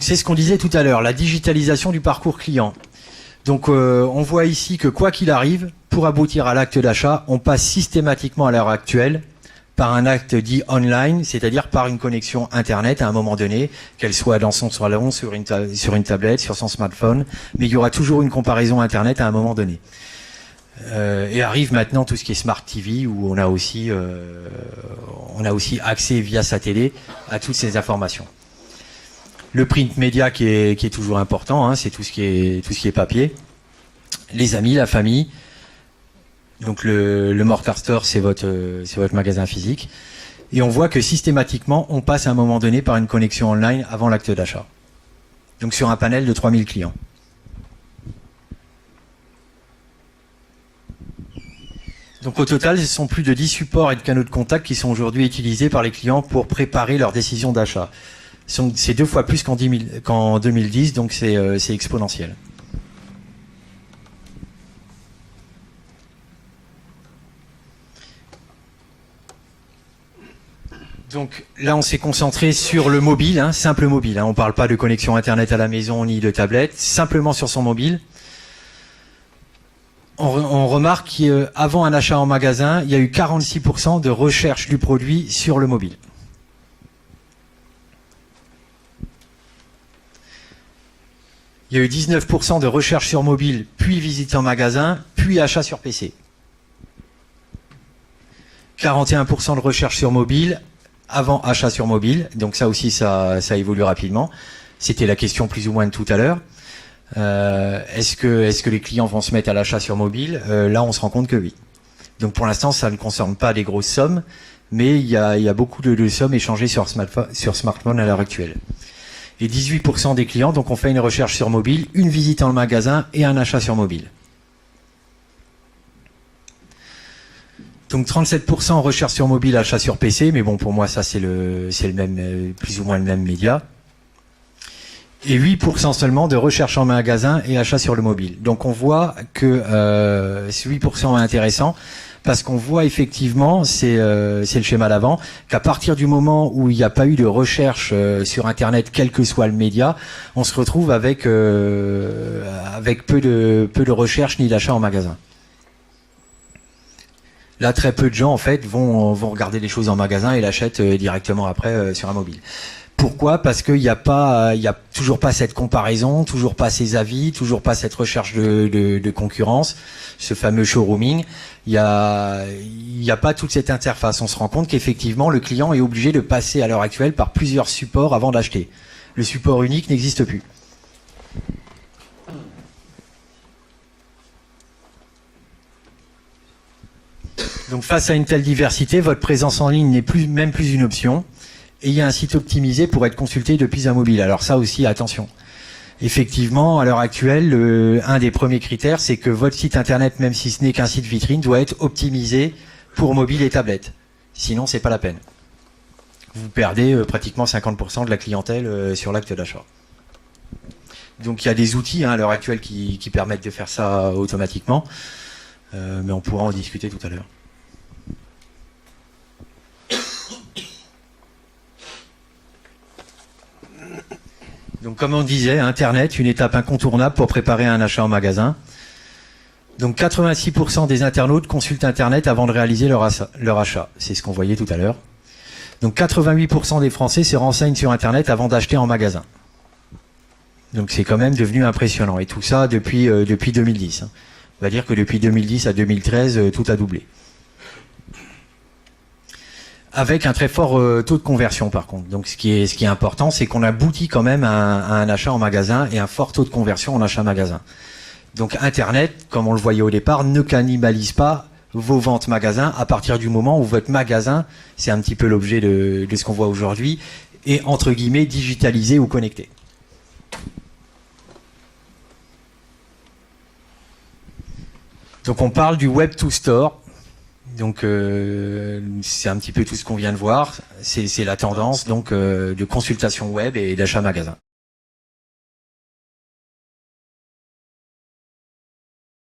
c'est ce qu'on disait tout à l'heure, la digitalisation du parcours client. Donc on voit ici que quoi qu'il arrive, pour aboutir à l'acte d'achat, on passe systématiquement à l'heure actuelle par un acte dit online, c'est-à-dire par une connexion Internet à un moment donné, qu'elle soit dans son salon, sur une tablette, sur son smartphone, mais il y aura toujours une comparaison Internet à un moment donné. Et arrive maintenant tout ce qui est Smart TV, où on a aussi accès via sa télé à toutes ces informations. Le print média qui est toujours important, hein, c'est tout ce qui est papier. Les amis, la famille. Donc le Mortar Store, c'est votre magasin physique. Et on voit que systématiquement, on passe à un moment donné par une connexion online avant l'acte d'achat. Donc sur un panel de 3000 clients. Donc au total, ce sont plus de 10 supports et de canaux de contact qui sont aujourd'hui utilisés par les clients pour préparer leur décision d'achat. C'est 2 fois plus qu'en 2010, donc c'est exponentiel. Donc là, on s'est concentré sur le mobile, hein, simple mobile. Hein, on ne parle pas de connexion Internet à la maison ni de tablette, simplement sur son mobile. On remarque qu'avant un achat en magasin, il y a eu 46% de recherche du produit sur le mobile. Il y a eu 19% de recherche sur mobile, puis visite en magasin, puis achat sur PC. 41% de recherche sur mobile, avant achat sur mobile. Donc ça aussi, ça évolue rapidement. C'était la question plus ou moins de tout à l'heure. Est-ce que les clients vont se mettre à l'achat sur mobile? Là, on se rend compte que oui. Donc pour l'instant, ça ne concerne pas des grosses sommes, mais il y a beaucoup de sommes échangées sur smartphone à l'heure actuelle. Et 18% des clients donc ont fait une recherche sur mobile, une visite en magasin et un achat sur mobile. Donc 37% recherche sur mobile, achat sur PC, mais bon pour moi ça c'est le même, plus ou moins le même média. Et 8% seulement de recherche en magasin et achat sur le mobile. Donc on voit que ce 8% est intéressant parce qu'on voit effectivement, c'est le schéma d'avant, qu'à partir du moment où il n'y a pas eu de recherche sur Internet, quel que soit le média, on se retrouve avec peu de recherche ni d'achat en magasin. Là, très peu de gens en fait vont regarder les choses en magasin et l'achètent directement après sur un mobile. Pourquoi? Parce qu'il n'y a toujours pas cette comparaison, toujours pas ces avis, toujours pas cette recherche de concurrence, ce fameux showrooming. Il y a pas toute cette interface. On se rend compte qu'effectivement, le client est obligé de passer à l'heure actuelle par plusieurs supports avant d'acheter. Le support unique n'existe plus. Donc face à une telle diversité, votre présence en ligne n'est même plus une option. Et il y a un site optimisé pour être consulté depuis un mobile. Alors ça aussi, attention. Effectivement, à l'heure actuelle, un des premiers critères, c'est que votre site internet, même si ce n'est qu'un site vitrine, doit être optimisé pour mobile et tablette. Sinon, c'est pas la peine. Vous perdez pratiquement 50% de la clientèle sur l'acte d'achat. Donc il y a des outils à l'heure actuelle qui permettent de faire ça automatiquement. Mais on pourra en discuter tout à l'heure. Donc comme on disait, Internet, une étape incontournable pour préparer un achat en magasin. Donc 86% des internautes consultent Internet avant de réaliser leur achat. C'est ce qu'on voyait tout à l'heure. Donc 88% des Français se renseignent sur Internet avant d'acheter en magasin. Donc c'est quand même devenu impressionnant. Et tout ça depuis 2010. On va dire que depuis 2010 à 2013, tout a doublé. Avec un très fort taux de conversion par contre. Donc ce qui est important, c'est qu'on aboutit quand même à un achat en magasin et un fort taux de conversion en achat magasin. Donc Internet, comme on le voyait au départ, ne cannibalise pas vos ventes magasins à partir du moment où votre magasin, c'est un petit peu l'objet de ce qu'on voit aujourd'hui, est entre guillemets digitalisé ou connecté. Donc on parle du Web to Store. Donc c'est un petit peu tout ce qu'on vient de voir. C'est la tendance donc de consultation web et d'achat magasin.